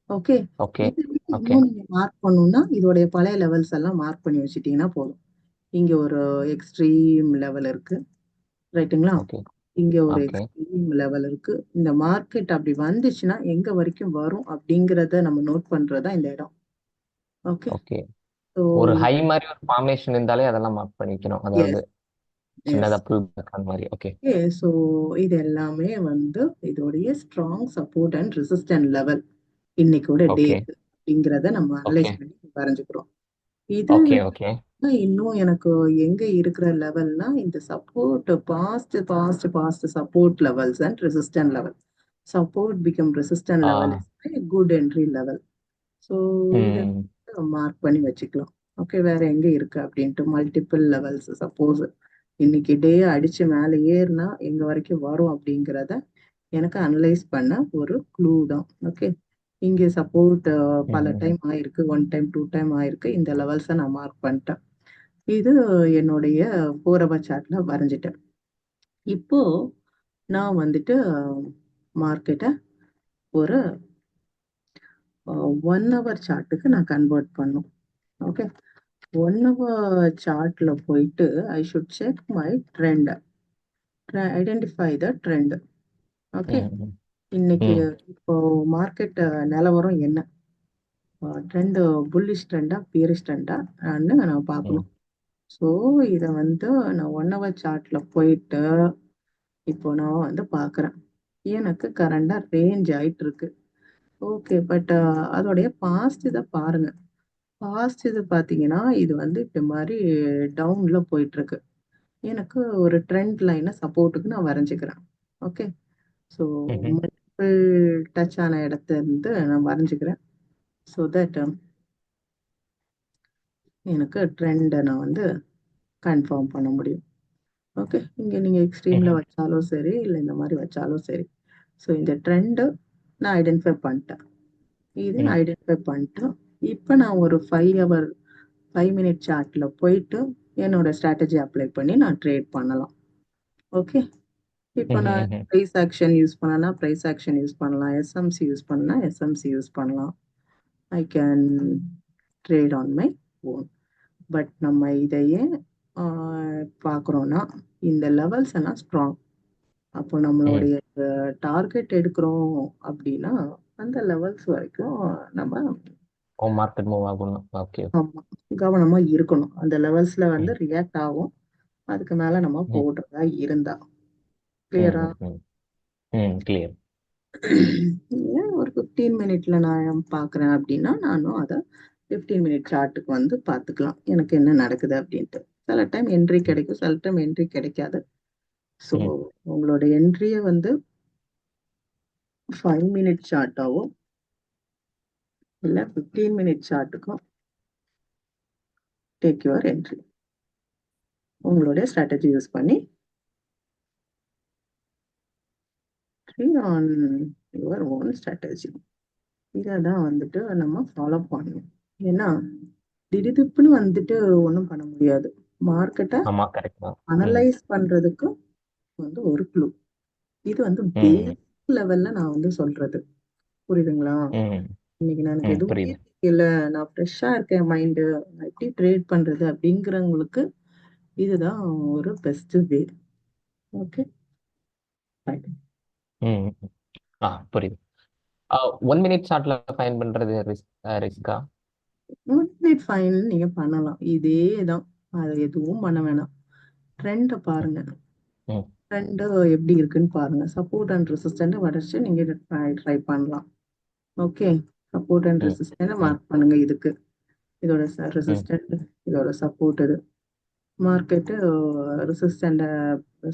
Okay, okay. இது ஓகே. இன்னும் நீங்க மார்க் பண்ணணும்னா இதோடைய பழைய லெவல்ஸ் எல்லாம் மார்க் பண்ணி வச்சுட்டீங்கன்னா போதும். இங்க ஒரு எக்ஸ்ட்ரீம் லெவல் இருக்கு, ரைட்டுங்களா? ஓகே. இங்க ஒரு ஓகே. எக்ஸ்ட்ரீம் லெவல் இருக்கு. இந்த மார்க்கெட் அப்படி வந்துச்சுன்னா எங்க வரைக்கும் வரும் அப்படிங்கிறத நம்ம நோட் பண்றதா இந்த இடம். Okay, okay. ஸோ ஒரு ஹை மாதிரி ஒரு ஃபார்மேஷன் இருந்தாலே அதெல்லாம் மார்க் பண்ணிக்கணும், அதாவது எஸ், எஸ். சின்னதா புல் பேக் அந்த மாதிரி. ஓகே. ஓகே, ஸோ இது எல்லாமே வந்து இதோடைய strong support and resistant level இன்னைக்கோட ஓகே. டேக்கு அப்படிங்கிறத நம்ம ஓகே. அனலைஸ் பண்ணி வரைஞ்சுக்கிறோம். இது ஓகே. ஓகே. இன்னும் எனக்கு எங்க இருக்கிற லெவல்னா இந்த support past support levels and resistant level. Support become resistant ah. Level is good entry level. So இதை ம். மார்க் பண்ணி வச்சுக்கலாம். ஓகே, வேற எங்க இருக்கு அப்படின்ட்டு மல்டிபிள் லெவல்ஸ் சப்போஸ் இன்னைக்கு டே அடிச்சு மேலே ஏறுனா எங்க வரைக்கும் வரும் அப்படிங்கிறத எனக்கு அனலைஸ் பண்ண ஒரு க்ளூ தான். ஓகே, இங்கே சப்போர்ட் பல ம். டைம் ஆயிருக்கு, 1 டைம் 2 டைம் ஆயிருக்கு. இந்த லெவல்ஸை நான் மார்க் பண்ணிட்டேன். இது என்னுடைய 4 ஹவர் சார்ட்ல வரைஞ்சிட்டேன். இப்போ நான் வந்துட்டு மார்க்கெட்டை ஒரு 1 ஹவர் சார்ட்டுக்கு நான் கன்வெர்ட் பண்ணும். ஓகே, 1 ஹவர் சார்ட்ல போயிட்டு I should check my trend, identify the trend. Okay, ம். இன்னைக்கு ம். இப்போ மார்க்கெட் நிலவரம் என்ன, ட்ரெண்ட் புல்லிஷ் ட்ரெண்டா பியரிஷ் ட்ரெண்டான்னு நான் ம். பார்க்கணும். ஸோ இதை வந்து நான் 1 ஹவர் சார்ட்ல போயிட்டு இப்போ நான் வந்து பார்க்குறேன். எனக்கு கரண்டா ரேஞ்ச் ஆயிட்டு இருக்கு. ஓகே, பட் அதோடைய பாஸ்ட் இதை பாருங்க. பாஸ்ட் இது பார்த்தீங்கன்னா இது வந்து இப்படி மாதிரி டவுன்ல போயிட்டு இருக்கு. எனக்கு ஒரு ட்ரெண்ட் லைனை சப்போர்ட்டுக்கு நான் வரைஞ்சிக்கிறேன். ஓகே, ஸோ ம். மல்டிபிள் டச் ஆன இடத்த இருந்து நான் வரைஞ்சிக்கிறேன். ஸோ தட் எனக்கு ட்ரெண்டை நான் வந்து கன்ஃபார்ம் பண்ண முடியும். ஓகே, இங்கே நீங்கள் எக்ஸ்ட்ரீமில் ம். வச்சாலும் சரி, இல்லை இந்த மாதிரி வச்சாலும் சரி. ஸோ இந்த ட்ரெண்டு நான் ஐடென்டிஃபை பண்ணிட்டேன். இது ம். ஐடென்டிஃபை பண்ணிட்டு இப்போ நான் ஒரு 5 மினிட் சார்ட்டில் போயிட்டு என்னோட ஸ்ட்ராட்டஜி அப்ளை பண்ணி நான் ட்ரேட் பண்ணலாம். ஓகே, இப்போ நான் ம். ப்ரைஸ் ஆக்ஷன் யூஸ் பண்ணனா ப்ரைஸ் ஆக்ஷன் யூஸ் பண்ணலாம், எஸ்எம்சி யூஸ் பண்ணா எஸ்எம்சி யூஸ் பண்ணலாம். I can trade on my own. But நம்ம இதையே பார்க்குறோன்னா இந்த லெவல்ஸ் எல்லாம் ஸ்ட்ராங். அப்போ ம். நம்மளுடைய டார்கெட் எடுக்கிறோம் அப்படின்னா அந்த லெவல்ஸ் வரைக்கும் நம்ம ஓ, மார்க்கெட் மூவ் ஆகணும். ஓகே. ஆமா, கவனமா இருக்கணும். அந்த லெவல்ஸ்ல வந்து ம். ரியாக்ட் ஆகும். அதுக்கு மேல நம்ம ம். போடுறதா இருந்தா கிளியரா. ம். ம். ம். கிளியர். ஒரு 15 மினிட்ல நான் பாக்குறேன் அப்படின்னா நானும் அதை 15 மினிட் சார்ட்டுக்கு வந்து பார்த்துக்கலாம் எனக்கு என்ன நடக்குது அப்படின்ட்டு. சில டைம் என்ட்ரி ம். கிடைக்கும், சில டைம் என்ட்ரி கிடைக்காது. ஸோ ம். உங்களோட என்ட்ரியை வந்து 5 மினிட் சார்ட்டாவோ இல்லை 15 மினிட் சார்ட்டுக்கும் டேக் யுவர் என்ட்ரி. உங்களுடைய ஸ்ட்ராட்டஜி யூஸ் பண்ணி ஆன் யுவர் ஓன் ஸ்ட்ராட்டஜி. இதை தான் வந்துட்டு நம்ம ஃபாலோ பண்ணணும். ஏன்னா திடுதிப்புன்னு வந்துட்டு ஒன்றும் பண்ண முடியாது. மார்க்கெட்டை ஆமா, கரெக்ட் தான். ம். அனலைஸ் பண்றதுக்கு வந்து ஒரு க்ளூ. இது வந்து ம். பேசிக் லெவல்ல நான் வந்து சொல்றது, புரியுதுங்களா? ம். இன்னைக்கு நான் எனக்கு ம். எதுவுமே புரியுது. தெரியல, நான் ஃப்ரெஷ்ஷா இருக்கேன் மைண்டு, நான் எப்படி ட்ரேட் பண்றது அப்படிங்கிறவங்களுக்கு இதுதான் ஒரு பெஸ்ட் வே. ஓகே, ம். புரியுது. 1 மினிட் சார்ட்ல ஃபைன் பண்றது ரிஸ்கா? மிட் ஃபைனல் நீங்க பண்ணலாம். இதே தான், அதை எதுவும் பண்ண வேணாம். ட்ரெண்டை பாருங்க. ம். ட்ரெண்டு எப்படி இருக்குன்னு பாருங்க. சப்போர்ட் அண்ட் ரெசிஸ்டன்ட் உடச்சு நீங்க ட்ரை பண்ணலாம். ஓகே, சப்போர்ட் அண்ட் ம். ரெசிஸ்டன்ட் ம். மார்க் பண்ணுங்க. இதுக்கு இதோட ம். ரெசிஸ்டன்ட், இதோட சப்போர்ட். இது மார்க்கெட்டு ரெசிஸ்டன்ட்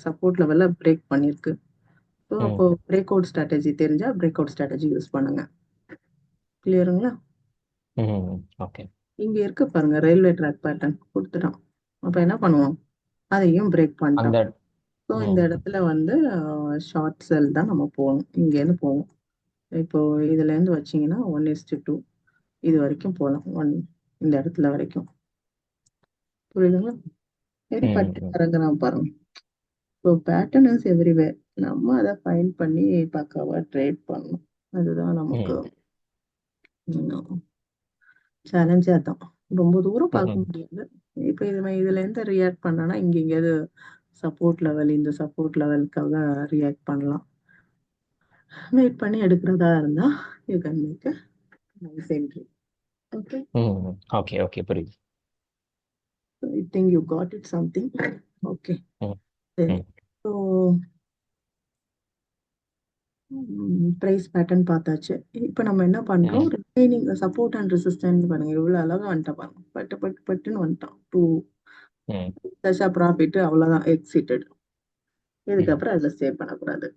சப்போர்ட் லெவல்ல பிரேக் பண்ணிருக்கு. ஸோ ம். அப்போ பிரேக் அவுட் ஸ்ட்ராட்டஜி தெரிஞ்சா பிரேக் அவுட் ஸ்ட்ராட்டஜி யூஸ் பண்ணுங்க. கிளியருங்களா? ஓகே. இங்க இருக்கு பாருங்க, ரயில்வே ட்ராக் பேட்டர்ன் கொடுத்துட்டான். அப்ப என்ன பண்ணுவோம்? அதையும் பிரேக் அந்த பண்ணிட்டான். ஸோ இந்த ம் இடத்துல வந்து ஷார்ட் செல் தான் நம்ம போகணும். இங்கேருந்து போவோம். இப்போ இதுலேருந்து வச்சீங்கன்னா 1:2 இது வரைக்கும் போகலாம். இந்த இடத்துல வரைக்கும். புரியுதுங்களா? எப்படி ம் பட்டு ம் இறங்குறான் பாருங்க. So pattern is everywhere. நம்ம அதை ஃபைண்ட் பண்ணி பக்காவா ட்ரேட் பண்ணணும். அதுதான் நமக்கு ம் சேலஞ்சே அதான். ரொம்ப தூரம் பார்க்க ம் முடியாது. இப்போ இதுல இருந்து ரியாக்ட் பண்ணனா இங்க எங்கேயாவது சப்போர்ட் லெவல், இந்த சப்போர்ட் லெவலுக்காக ரியாக்ட் பண்ணலாம். வெயிட் பண்ணி எடுக்கிறதா இருந்தா you can make nice entry. Okay, okay okay புரியுது. I think you got it something. Okay, ம் சரி. ம் ஸோ பிரைஸ் பேட்டர்ன் பார்த்தாச்சு. இப்போ நம்ம என்ன பண்றோம்? ம் ரிமைனிங் சப்போர்ட் அண்ட் ரெசிஸ்டன்ட் பாருங்க, எவ்வளவு அழகா வந்துட்டா பாருங்க. பட்டு பட்டு பட்டுன்னு வந்துட்டான். ம் தசா ப்ராஃபிட் அவ்வளவுதான், எக்ஸிட்டட். ம் இதுக்கப்புறம் அதுல ஸ்டே பண்ணக்கூடாது.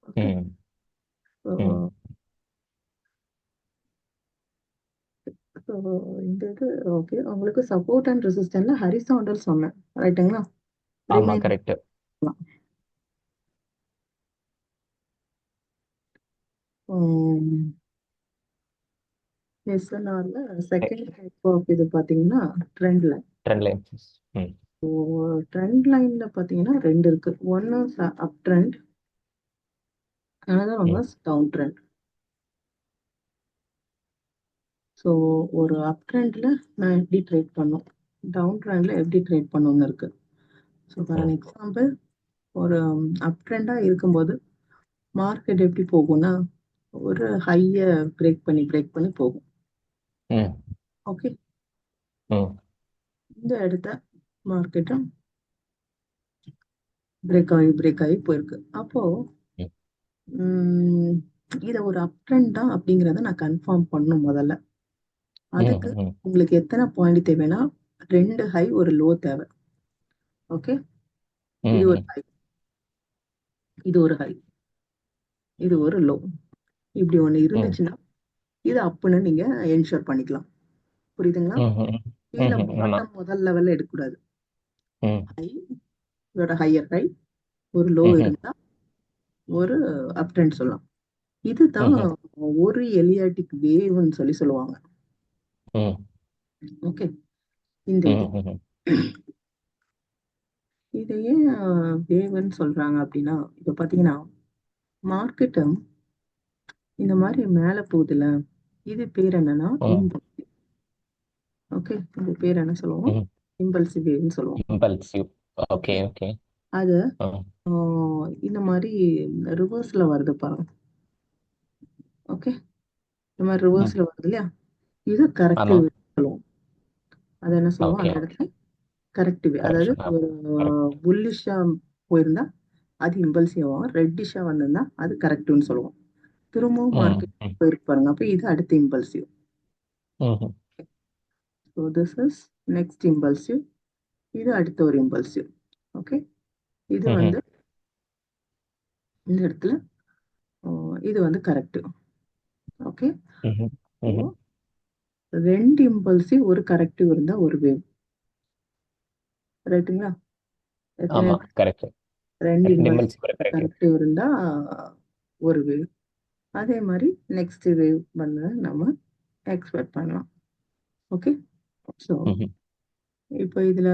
ஓகே, ம் ஸோ ம் ஸோ இந்த இது ஓகே. உங்களுக்கு சப்போர்ட் அண்ட் ரெசிஸ்டன்ட்ல ஹரிசாண்டல் சொன்னேன், ரைட்டுங்களா? ஆமா ரிமைனிங் கரெக்ட். எஸ்என்ஆர்ல செகண்ட் டைப் ஆஃப் இது பாத்தீங்கன்னா ட்ரெண்ட் லைன். Trend lines. ம் ட்ரெண்ட் லைன்ல பாத்தீங்கன்னா ரெண்டு இருக்கு. ஒன்னு up trend, another one hmm was down trend. So ஒரு அப் ட்ரெண்ட்ல நான் எப்படி ட்ரேட் பண்ணும், டவுன் ட்ரெண்ட்ல எப்படி ட்ரேட் பண்ணணும்னு இருக்கு. ஸோ ஃபார் ம் அன் எக்ஸாம்பிள், ஒரு அப் ட்ரெண்டா இருக்கும்போது மார்க்கெட் எப்படி போகும்னா, ஒரு ஹைய பிரேக் பண்ணி போகும். ம் ஓகே, ம் இந்த இடத்த மார்க்கெட் பிரேக் ஆகி போயிருக்கு. அப்போ ம் உம் இத ஒரு அப் ட்ரெண்ட் தான் அப்படிங்கிறத நான் கன்ஃபார்ம் பண்ணும் முதல்ல. ம் அதுக்கு ம் உங்களுக்கு எத்தனை பாயிண்ட் தேவைன்னா, ரெண்டு ஹை ஒரு லோ தேவை. ஓகே, இது ஒரு ம் ஹை, இது ஒரு ஹை, இது ஒரு லோ. இப்படி ஒண்ணு ம் இருந்துச்சுன்னா இது அப்புன்னு நீங்க என்ஷூர் பண்ணிக்கலாம். புரியுதுங்களா? ம் ம் கீழே ஆமா. பாட்டம் முதல் லெவல்ல எடுக்கக்கூடாது. ம் ஹை, இதோட ஹையர் ஹை, ஒரு லோ ம் இருந்தா ஒரு அப் ட்ரெண்ட் சொல்லலாம். இதுதான் ம் ஒரு எலியாட்டிக் வேவ்னு சொல்லுவாங்க. ம் ஓகே, இந்த இது ம் இதை ஏன் வேவ்னு சொல்றாங்க அப்படின்னா, இப்ப பாத்தீங்கன்னா மார்க்கெட் இந்த மாதிரி மேல போகுதுல, இது பேர் என்னன்னா ம் இம்பல்சிவ். ஓகே, இது பேர் என்ன சொல்லுவோம்? ம் இம்பல்சிவ் வேவ்னு சொல்லுவோம். இம்பல்சிவ். Okay okay, okay. அது ம் இந்த மாதிரி ரிவர்ஸ்ல வருது பாருங்க. ஓகே, இந்த மாதிரி ம் ரிவர்ஸ்ல வருது இல்லையா, இது ஆமா. கரெக்டிவ் சொல்லுவோம். அது என்ன சொல்லுவோம் ஓகே. அந்த இடத்துல? கரெக்டிவ். அதாவது கரெக்ஷன். ஒரு கரெக்ட். புல்லிஷா போயிருந்தா அது இம்பல்சிவ் ஆகும், ரெட்டிஷா வந்திருந்தா அது கரெக்டிவ்னு சொல்லுவோம். திரும்பவும் ம் மார்க்கெட் ம் போயிருக்கு பாருங்க, அப்ப இது அடுத்த இம்பல்சிவ். ம் so this is next impulsive. இது அடுத்த ஒரு இம்பல்சிவ். ஓகே, இது ம் வந்து இந்த இடத்துல இது வந்து கரெக்ட். ஓகே, ம் ம் ரெண்டு இம்பல்சிவ் ஒரு கரெக்டிவ் இருந்தா ஒரு வேவ், ரைட்டுங்களா? எத்தனை? ஆமா கரெக்ட். ரெண்டு ரெண்டு இம்பல்சிவ் இம்பல்சிவ் கரெக்ட். கரெக்டிவ் இருந்தா ஒரு வேவ். அதே மாதிரி நெக்ஸ்ட் வேவ் வந்து நம்ம எக்ஸ்பெக்ட் பண்ணலாம். ஓகே, ஸோ ம் இப்போ இதுல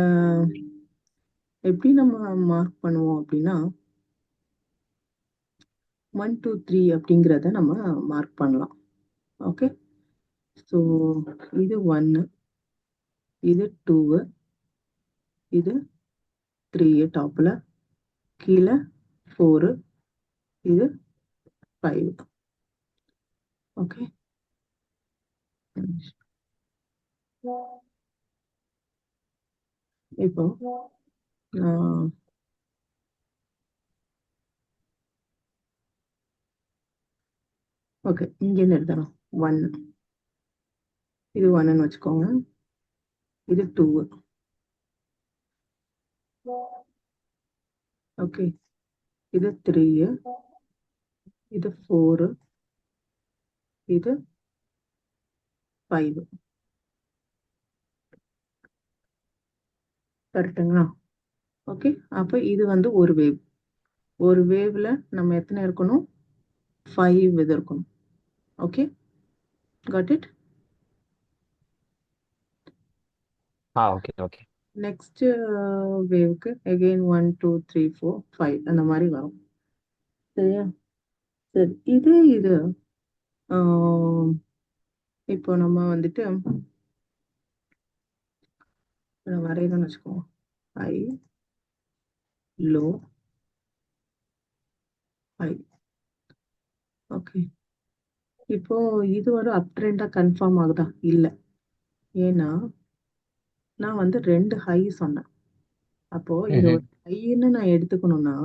எப்படி நம்ம மார்க் பண்ணுவோம் அப்படின்னா, 1 2 3 அப்படிங்கிறத நம்ம மார்க் பண்ணலாம். ஓகே, ஸோ இது ஒன்னு, இது டூ, இது த்ரீ டாப்ல, கீழே ஃபோரு, இது ஃபைவ். ஓகே, இப்போ ஓகே, இங்கேருந்து எடுத்துறோம். ஒன், இது ஒன்னு வச்சுக்கோங்க, இது டூ. ஓகே, இது த்ரீ, இது ஃபோரு, இது 5. கரெக்டுங்களா? ஓகே, அப்போ இது வந்து ஒரு வேவ். ஒரு வேவ்ல நம்ம எத்தனை இருக்கணும்? 5 இது இருக்கணும். Okay, got it. Okay okay. Next வேவ்க்கு அகெயின் 1 2 3 4 5 அந்த மாதிரி வரும். சரியா? சரி, இது இப்போ நம்ம வந்துட்டு வரையணும்னு வச்சுக்கோங்க. High, low, high. ஓகே, இப்போ இது ஒரு அப் ட்ரெண்டா கன்ஃபார்ம் ஆகுதா? இல்லை. ஏன்னா நான் வந்து 2 ஹை சொன்னேன். அப்போ இது ஒரு ஹைன்னு நான் எடுத்துக்கணும்னா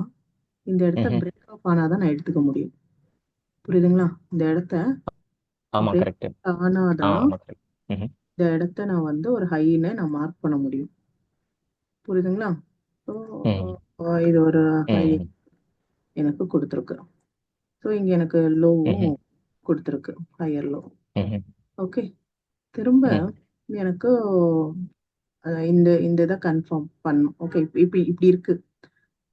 இந்த இடத்த பிரேக் ஆஃப் ஆனாதான் நான் எடுத்துக்க முடியும். புரியுதுங்களா? இந்த இடத்த ஆமா பிரேக் கரெக்ட். ஆனாதான் ஆமா கரெக்ட். இந்த இடத்த நான் வந்து ஒரு ஹைன்னு நான் மார்க் பண்ண முடியும். புரியுதுங்களா? ஸோ இது ஒரு ஹை எனக்கு கொடுத்துருக்கு. ஸோ இங்க எனக்கு லோவும் கொடுத்துருக்கு, ஹையர் லோ. ஓகே, திரும்ப எனக்கு இந்த இந்த இதை கன்ஃபார்ம் பண்ணும். ஓகே, இப்படி இப்படி இருக்கு.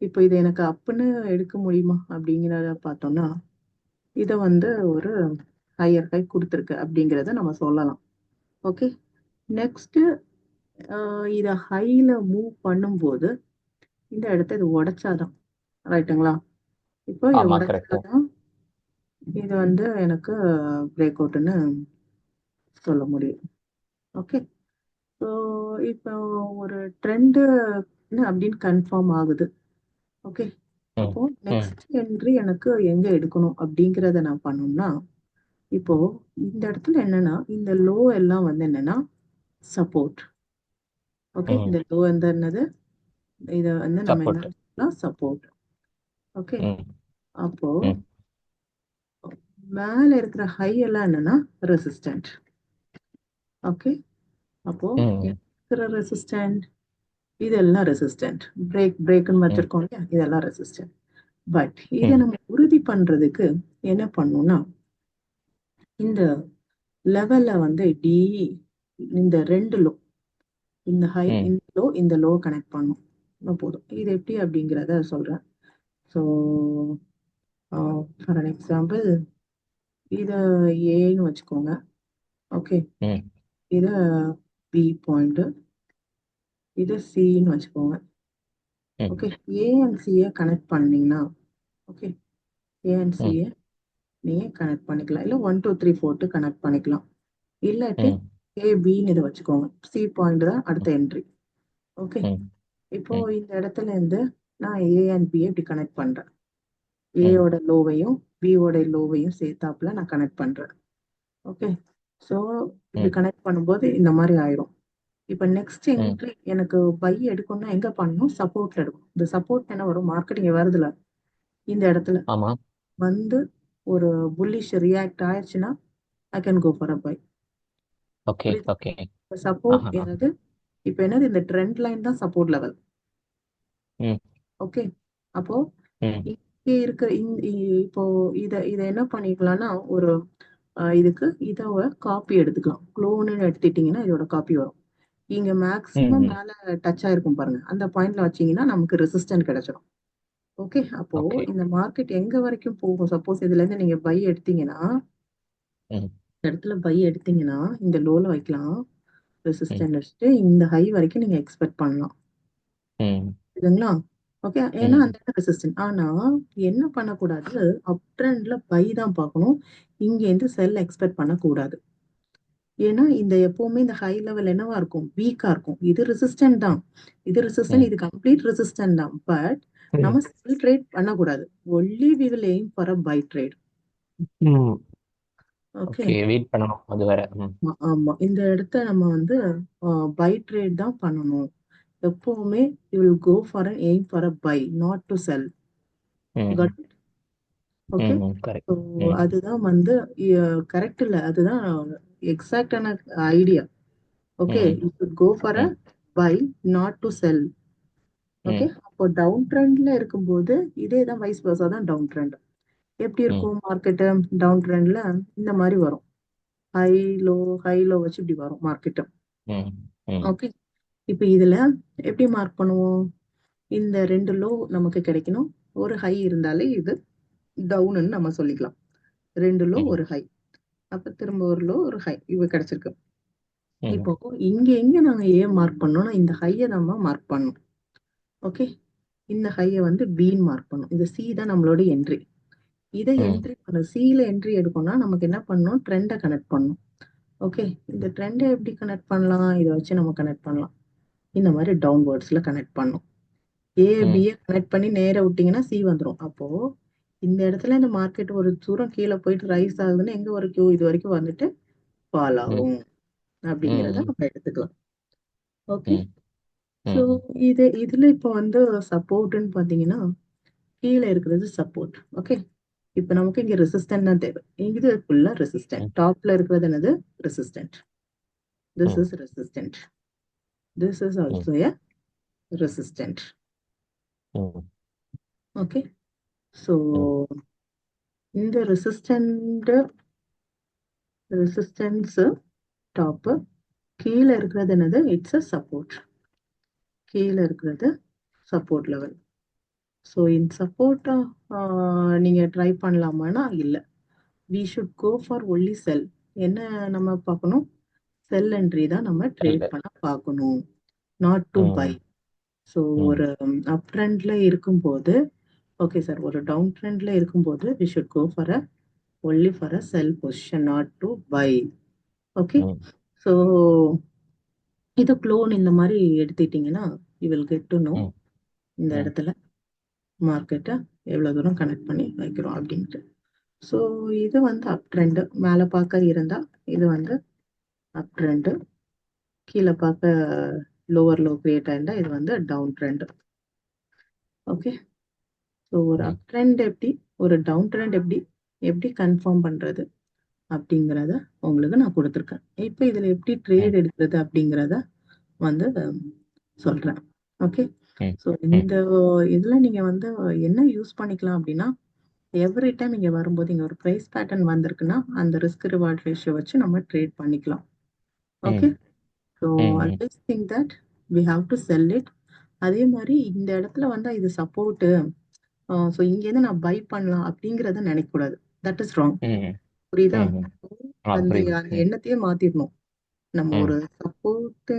இப்போ இதை எனக்கு அப்புன்னு எடுக்க முடியுமா அப்படிங்கிறத பார்த்தோம்னா இதை வந்து ஒரு ஹையர் ஹை கொடுத்துருக்கு அப்படிங்கிறத நம்ம சொல்லலாம். ஓகே, நெக்ஸ்ட் இதை ஹைல மூவ் பண்ணும்போது இந்த இடத்த இது உடைச்சாதான், ரைட்டுங்களா? இப்போ இது ஆமா கரெக்ட். உடைச்சாதான் இது வந்து எனக்கு பிரேக் அவுட்னு சொல்ல முடியும். ஓகே, ஸோ இப்போ ஒரு ட்ரெண்டு அப்படின்னு கன்ஃபார்ம் ஆகுது. ஓகே, அப்போ நெக்ஸ்ட் என்ட்ரி எனக்கு எங்க எடுக்கணும் அப்படிங்கிறத நான் பண்ணோம்னா இப்போ இந்த இடத்துல என்னன்னா இந்த லோ எல்லாம் வந்து என்னன்னா சப்போர்ட். ஓகே, இந்த லோ வந்து என்னது? இத வந்து நம்ம என்ன சப்போர்ட். சொல்லலாம்? சப்போர்ட். ஓகே, அப்போ ம் மேல இருக்கிற ஹை எல்லாம் என்னன்னா ரெசிஸ்டன்ட். ஓகே, அப்போ இருக்கிற ரெசிஸ்டன்ட் இதெல்லாம் ரெசிஸ்டன்ட். பிரேக்னு வச்சிருக்கோம் இல்லையா, இதெல்லாம் ரெசிஸ்டன்ட். பட் இதை நம்ம உறுதி பண்றதுக்கு என்ன பண்ணணும்னா இந்த லெவல்ல வந்து டி இந்த 2 லோ, இந்த ஹை இந்த லோ கனெக்ட் பண்ணும் போதும். இது எப்படி அப்படிங்கிறத சொல்றேன். ஸோ ஃபார் அன் எக்ஸாம்பிள் இதை ஏன்னு வச்சுக்கோங்க. ஓகே, இதை பி பாயிண்ட், இதை சின்னு வச்சுக்கோங்க. ஓகே, ஏ அண்ட் சியை கனெக்ட் பண்ணீங்கன்னா ஓகே, ஏ அண்ட் சியை நீங்க கனெக்ட் பண்ணிக்கலாம். இல்லை 1 2 3 4 கனெக்ட் பண்ணிக்கலாம். இல்லாட்டி ஏபின்னு இதை வச்சுக்கோங்க. சி பாயிண்ட் தான் அடுத்த என்ட்ரி. ஓகே, இப்போ இந்த இடத்துல இருந்து நான் ஏ அண்ட் பி இப்படி கனெக்ட் பண்றேன். ஏயோட லோவையும் பியோட லோவையும் சேர்த்தாப்புல நான் கனெக்ட் பண்றேன். ஓகே, ஸோ இப்படி கனெக்ட் பண்ணும்போது இந்த மாதிரி ஆயிரும். இப்போ நெக்ஸ்ட் என்ட்ரி எனக்கு பை எடுக்கணும்னா எங்க பண்ணணும்? சப்போர்ட்ல எடுக்கணும். இந்த சப்போர்ட் என்ன வரும்? மார்க்கெட்டிங் வருதுல, இந்த இடத்துல ஆமா வந்து ஒரு புல்லிஷ் ரியாக்ட் ஆயிடுச்சுன்னா I can go for a buy. Okay okay. Support என்னது? இப்போ என்னது? இந்த ட்ரெண்ட் லைன் தான் சப்போர்ட் லெவல். ஓகே, அப்போ இங்க இருக்க இப்போ இத என்ன பண்ணிக்கலாம்னா ஒரு இதுக்கு இதை காப்பி எடுத்துக்கலாம். க்ளோன்னு எடுத்துட்டீங்கன்னா இதோட காப்பி வரும். இங்க மேக்சிமம் மேல டச் ஆயிருக்கும் பாருங்க, அந்த பாயிண்ட்ல வச்சீங்கன்னா நமக்கு ரெசிஸ்டன்ட் கிடைச்சிடும். ஓகே, அப்போ இந்த மார்க்கெட் எங்க வரைக்கும் போகும்? சப்போஸ் இதுல இருந்து நீங்க பை எடுத்தீங்கன்னா இந்த இடத்துல பை எடுத்தீங்கன்னா இந்த லோல வைக்கலாம், ரெசிஸ்டன்ட் வச்சுட்டு இந்த ஹை வரைக்கும் நீங்க எக்ஸ்பெக்ட் பண்ணலாம். இதுங்களா? ஓகே, ஏன்னா அந்த ரெசிஸ்டன்ட். ஆனா என்ன பண்ணக்கூடாது? அப் ட்ரெண்ட்ல பை தான் பார்க்கணும். இங்க இருந்து செல் எக்ஸ்பெக்ட் பண்ணக்கூடாது. ஏன்னா இந்த எப்பவுமே இந்த ஹை லெவல் என்னவா இருக்கும்? வீக்கா இருக்கும். இது ரெசிஸ்டன்ட் தான், இது ரெசிஸ்டன்ட், இது கம்ப்ளீட் ரெசிஸ்டன்ட் தான். பட் நம்ம செல் ட்ரேட் பண்ணக்கூடாது. Only we will aim for a buy trade. Okay, wait பண்ணணும் அது வேற. ஆமா, இந்த இடத்த நம்ம வந்து பை ட்ரேட் தான் பண்ணணும். எப்பவுமே you will go for an aim for a buy, not to sell. Okay, so அதுதான் வந்து கரெக்ட் இல்ல, அதுதான் எக்ஸாக்டான idea. Okay, you should go for a buy, not to sell. Okay, அப்போ டவுன் ட்ரெண்ட்ல இருக்கும்போது இதே தான், வைஸ் வர்சா தான் டவுன் ட்ரெண்ட். எப்படி இருக்கும் மார்க்கெட்டு? டவுன் ட்ரெண்ட்ல இந்த மாதிரி வரும். ஹை லோ ஹை லோ வச்சு இப்படி வரும் மார்க்கெட்டு. ம் ம் ஓகே, இப்போ இதுல எப்படி மார்க் பண்ணுவோம்? இந்த ரெண்டு லோ நமக்கு கிடைக்கணும், ஒரு ஹை இருந்தாலே இது டவுன்னு நம்ம சொல்லிக்கலாம். ரெண்டு லோ ம் ஒரு ஹை, அப்ப திரும்ப ஒரு லோ ஒரு ஹை இவ கிடைச்சிருக்கு. ம் இப்போ இங்க எங்க நாங்க ஏன் மார்க் பண்ணோம்னா இந்த ஹையை நம்ம மார்க் பண்ணோம். ஓகே, இந்த ஹையை வந்து பின்னு மார்க் பண்ணோம். இந்த சி தான் நம்மளோட என்ட்ரி. இதை ம் என்ட்ரி பண்ண சில என்ட்ரி எடுக்கணும்னா நமக்கு என்ன பண்ணணும்? ட்ரெண்டை கனெக்ட் பண்ணணும். ஓகே, இந்த ட்ரெண்டை எப்படி கனெக்ட் பண்ணலாம்? இதை வச்சு நம்ம கனெக்ட் பண்ணலாம். இந்த மாதிரி டவுன்வர்ட்ஸ்ல கனெக்ட் பண்ணும். ஏ ம் பியை கனெக்ட் பண்ணி நேரா விட்டீங்கன்னா சி வந்துடும். அப்போ இந்த இடத்துல இந்த மார்க்கெட் ஒரு தூரம் கீழே போயிட்டு ரைஸ் ஆகுதுன்னா எங்க வரைக்கும்? இது வரைக்கும் வந்துட்டு ஃபால் ம் ஆகும் அப்படிங்கிறத ம் நம்ம எடுத்துக்கலாம். ஓகே, ம் ஸோ ம் இதுல இப்போ வந்து சப்போர்ட்னு பார்த்தீங்கன்னா கீழே இருக்கிறது சப்போர்ட். ஓகே, இப்போ நமக்கு இங்க ரெசிஸ்டன்ட் தான் தேவை. இது ஃபுல்லா ரெசிஸ்டன்ட். ம் டாப்ல இருக்கிறது என்னது? ரெசிஸ்டன்ட். திஸ் ம் இஸ் ரெசிஸ்டன்ட். திஸ் இஸ் ம் ஆல்சோ எ ரெசிஸ்டன்ட். ம் ஓகே, ஸோ ம் இந்த ரெசிஸ்டன்ஸ் டாப், கீழே இருக்கிறது என்னது? It's a support. கீழே இருக்கிறது சப்போர்ட் லெவல். ஸோ இந்த சப்போர்ட்டா நீங்க ட்ரை பண்ணலாமான்னா இல்லை. We should go for only sell. என்ன நம்ம பார்க்கணும்? செல் என்ட்ரி தான் நம்ம ட்ரேட் இல்ல. பண்ண பார்க்கணும், not to buy. Hmm so hmm ஒரு அப் ட்ரெண்ட்ல இருக்கும்போது, ஓகே சார், ஒரு டவுன் ட்ரெண்ட்ல இருக்கும்போது we should go for a only for a sell position, not to buy. Okay, hmm so இது க்ளோன் இந்த மாதிரி எடுத்துக்கிட்டிங்கன்னா you will get to know hmm இந்த ம் இடத்துல மார்க்கெட்டை எவ்வளோ தூரம் கனெக்ட் பண்ணி வைக்கிறோம் அப்படின்ட்டு. ஸோ இது வந்து அப் ட்ரெண்டு. மேலே பார்க்க இருந்தா இது வந்து அப் ட்ரெண்டு, கீழே பார்க்க லோவர் லோ கிரியேட் ஆயிருந்தா இது வந்து டவுன் ட்ரெண்ட். ஓகே, ஸோ ஒரு ம் அப் ட்ரெண்ட் எப்படி, ஒரு டவுன் ட்ரெண்ட் எப்படி எப்படி கன்ஃபார்ம் பண்றது அப்படிங்கிறத உங்களுக்கு நான் கொடுத்துருக்கேன். இப்போ இதுல எப்படி ட்ரேட் ம் எடுக்கிறது அப்படிங்கிறத வந்து சொல்றேன். ஓகே, ம் ஸோ ம் இந்த இதுல நீங்க வந்து என்ன யூஸ் பண்ணிக்கலாம் அப்படின்னா, எவ்ரி டைம் இங்க வரும்போது இங்க ஒரு ப்ரைஸ் பேட்டர்ன் வந்திருக்குன்னா அந்த ரிஸ்க் ரிவார்ட் ரேஷியோ வச்சு நம்ம ட்ரேட் பண்ணிக்கலாம். Okay, hmm so hmm always think that we have to sell it. அதே மாதிரி இந்த இடத்துல வந்தா இது சப்போர்ட்டு, ஸோ இங்கேருந்து நான் பை பண்ணலாம் அப்படிங்கிறத நினைக்கக்கூடாது. That is wrong. ம் புரியுதா? ம் அந்த புரியுது. அந்த ம் எண்ணத்தையே மாத்திடணும். நம்ம ஒரு ம் சப்போர்ட்டு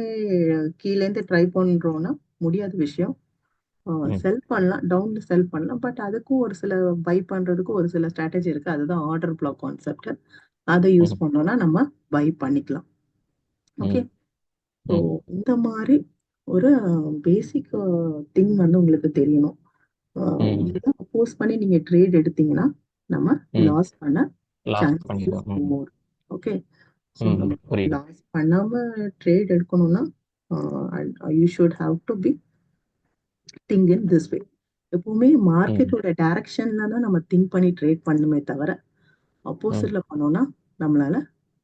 கீழேருந்து ட்ரை பண்றோம்னா முடியாத விஷயம். ம் செல் பண்ணலாம், டவுன்ல செல் பண்ணலாம். பட் அதுக்கும் ஒரு சில பை பண்றதுக்கும் ஒரு சில ஸ்ட்ராட்டஜி இருக்கு. அதுதான் ஆர்டர் பிளாக் கான்செப்ட். அதை யூஸ் ம் பண்ணோம்னா நம்ம பை பண்ணிக்கலாம். ஓகே, ம் ஸோ ம் இந்த மாதிரி ஒரு பேசிக் திங் வந்து உங்களுக்கு தெரியணும். ம் இதை அப்போஸ் பண்ணி நீங்க ட்ரேட் எடுத்தீங்கன்னா நம்ம ம் லாஸ் பண்ண லாஸ் சான்சஸ் இஸ் பண்ணிடுவோம். ம் மோர். ஓகே, ஸோ ம் நம்ம புரியுது. லாஸ் பண்ணாம ட்ரேட் எடுக்கணும்னா you should have to be think in this way. எப்பவுமே ம் மார்க்கெட்டோட டைரக்ஷன்ல தான் நம்ம திங்க் பண்ணி ட்ரேட் பண்ணுமே தவிர ம் ஆப்போசிட்ல பண்ணோம்னா நம்மளால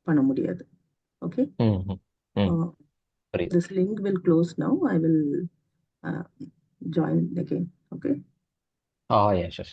பண்ண முடியாது. ஓகே, ம் ம் ம் புரியுது. This link will close now. I will join again. Okay. Ah, yeah, sure.